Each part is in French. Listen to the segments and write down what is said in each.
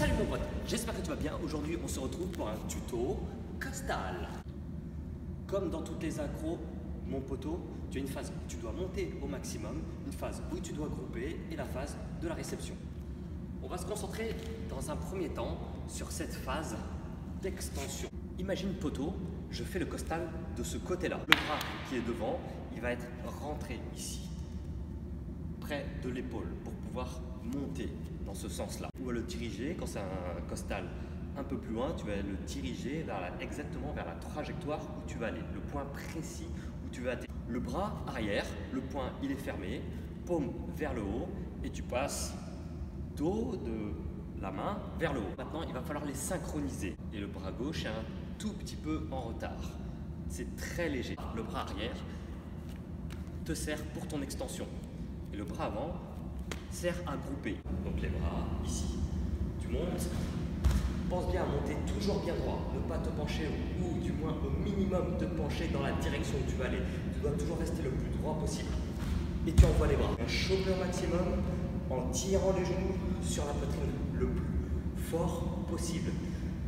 Salut mon pote, j'espère que tu vas bien. Aujourd'hui on se retrouve pour un tuto costal. Comme dans toutes les accros, mon poteau, tu as une phase où tu dois monter au maximum, une phase où tu dois grouper et la phase de la réception. On va se concentrer dans un premier temps sur cette phase d'extension. Imagine poteau, je fais le costal de ce côté-là. Le bras qui est devant, il va être rentré ici, près de l'épaule pour pouvoir monter dans ce sens-là. On va le diriger, quand c'est un costal un peu plus loin, tu vas le diriger exactement vers la trajectoire où tu vas aller, le point précis où tu vas atterrir. Le bras arrière, le point il est fermé, paume vers le haut et tu passes dos de la main vers le haut. Maintenant, il va falloir les synchroniser et le bras gauche est un tout petit peu en retard. C'est très léger. Le bras arrière te sert pour ton extension et le bras avant sert à grouper. Donc les bras ici, tu montes, pense bien à monter toujours bien droit, ne pas te pencher ou du moins au minimum te pencher dans la direction où tu vas aller. Tu dois toujours rester le plus droit possible et tu envoies les bras. Choper au maximum en tirant les genoux sur la poitrine le plus fort possible.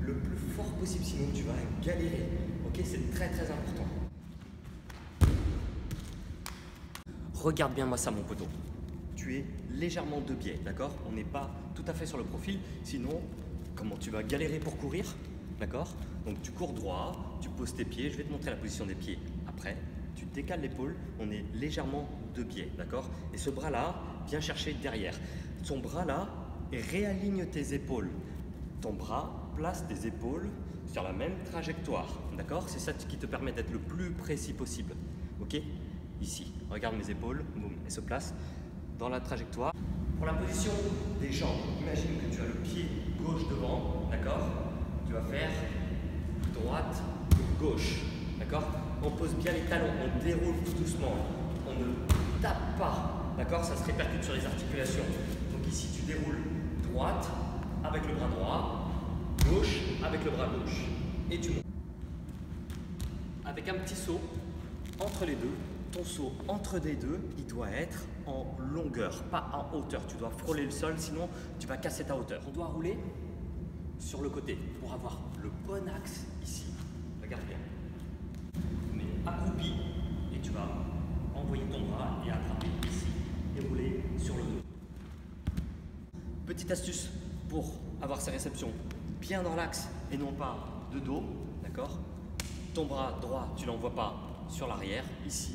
Le plus fort possible, sinon tu vas galérer. Ok, c'est très très important. Regarde bien moi ça mon poteau. Tu es légèrement de biais, d'accord? On n'est pas tout à fait sur le profil, sinon comment tu vas galérer pour courir, d'accord? Donc tu cours droit, tu poses tes pieds, je vais te montrer la position des pieds après. Tu décales l'épaule, on est légèrement de biais, d'accord? Et ce bras-là, viens chercher derrière. Ton bras-là, réaligne tes épaules. Ton bras place tes épaules sur la même trajectoire, d'accord? C'est ça qui te permet d'être le plus précis possible, ok? Ici, regarde mes épaules, boum, elles se placent dans la trajectoire. Pour la position des jambes, imagine que tu as le pied gauche devant, d'accord? Tu vas faire droite, gauche, d'accord? On pose bien les talons, on déroule tout doucement, on ne tape pas, d'accord? Ça se répercute sur les articulations. Donc ici, tu déroules droite avec le bras droit, gauche avec le bras gauche, et tu montes. Avec un petit saut entre les deux. Ton saut entre les deux, il doit être en longueur, pas en hauteur. Tu dois frôler le sol, sinon tu vas casser ta hauteur. On doit rouler sur le côté pour avoir le bon axe ici. Regarde bien. Mais accroupi et tu vas envoyer ton bras et attraper ici et rouler sur le dos. Petite astuce pour avoir ces réceptions bien dans l'axe et non pas de dos, d'accord? Ton bras droit, tu l'envoies pas sur l'arrière, ici.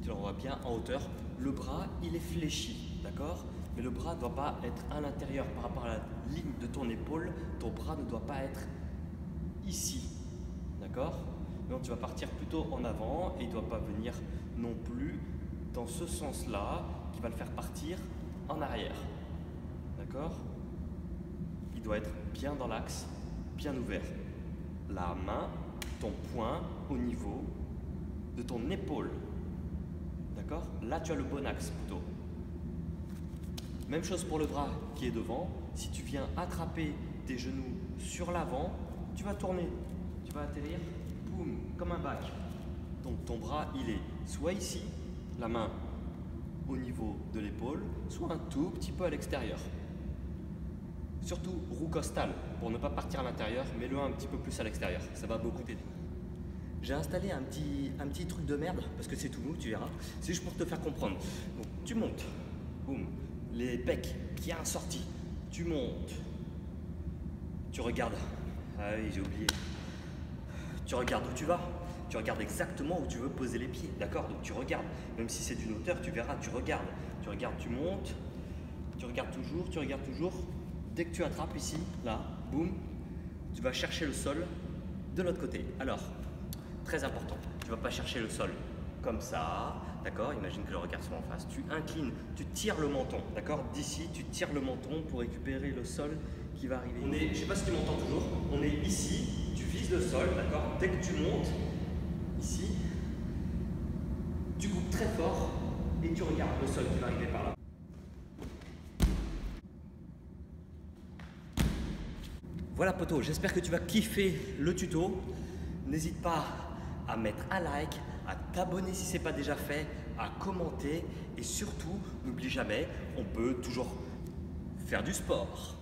Tu l'envoies bien en hauteur. Le bras, il est fléchi, d'accord? Mais le bras ne doit pas être à l'intérieur par rapport à la ligne de ton épaule. Ton bras ne doit pas être ici, d'accord? Donc tu vas partir plutôt en avant et il ne doit pas venir non plus dans ce sens-là qui va le faire partir en arrière, d'accord? Il doit être bien dans l'axe, bien ouvert. La main, ton poing au niveau de ton épaule. D'accord? Là, tu as le bon axe plutôt. Même chose pour le bras qui est devant. Si tu viens attraper tes genoux sur l'avant, tu vas tourner. Tu vas atterrir, boum, comme un bac. Donc ton bras, il est soit ici, la main au niveau de l'épaule, soit un tout petit peu à l'extérieur. Surtout roue costale, pour ne pas partir à l'intérieur, mets-le un petit peu plus à l'extérieur. Ça va beaucoup t'aider. J'ai installé un petit truc de merde, parce que c'est tout nouveau, tu verras. C'est juste pour te faire comprendre. Donc tu montes, boum, les pecs bien sortis. Tu montes, tu regardes. Ah oui, j'ai oublié. Tu regardes où tu vas. Tu regardes exactement où tu veux poser les pieds, d'accord? Donc tu regardes, même si c'est d'une hauteur, tu verras, tu regardes. Tu regardes, tu montes, tu regardes toujours, tu regardes toujours. Dès que tu attrapes ici, là, boum, tu vas chercher le sol de l'autre côté. Alors, très important, tu ne vas pas chercher le sol comme ça, d'accord? Imagine que le regard soit en face. Tu inclines, tu tires le menton, d'accord? D'ici, tu tires le menton pour récupérer le sol qui va arriver. Je ne sais pas si tu m'entends toujours, on est ici, tu vises le sol, d'accord? Dès que tu montes, ici, tu coupes très fort et tu regardes le sol qui va arriver par là. Voilà poto, j'espère que tu vas kiffer le tuto. N'hésite pas à mettre un like, à t'abonner si ce n'est pas déjà fait, à commenter et surtout, n'oublie jamais, on peut toujours faire du sport.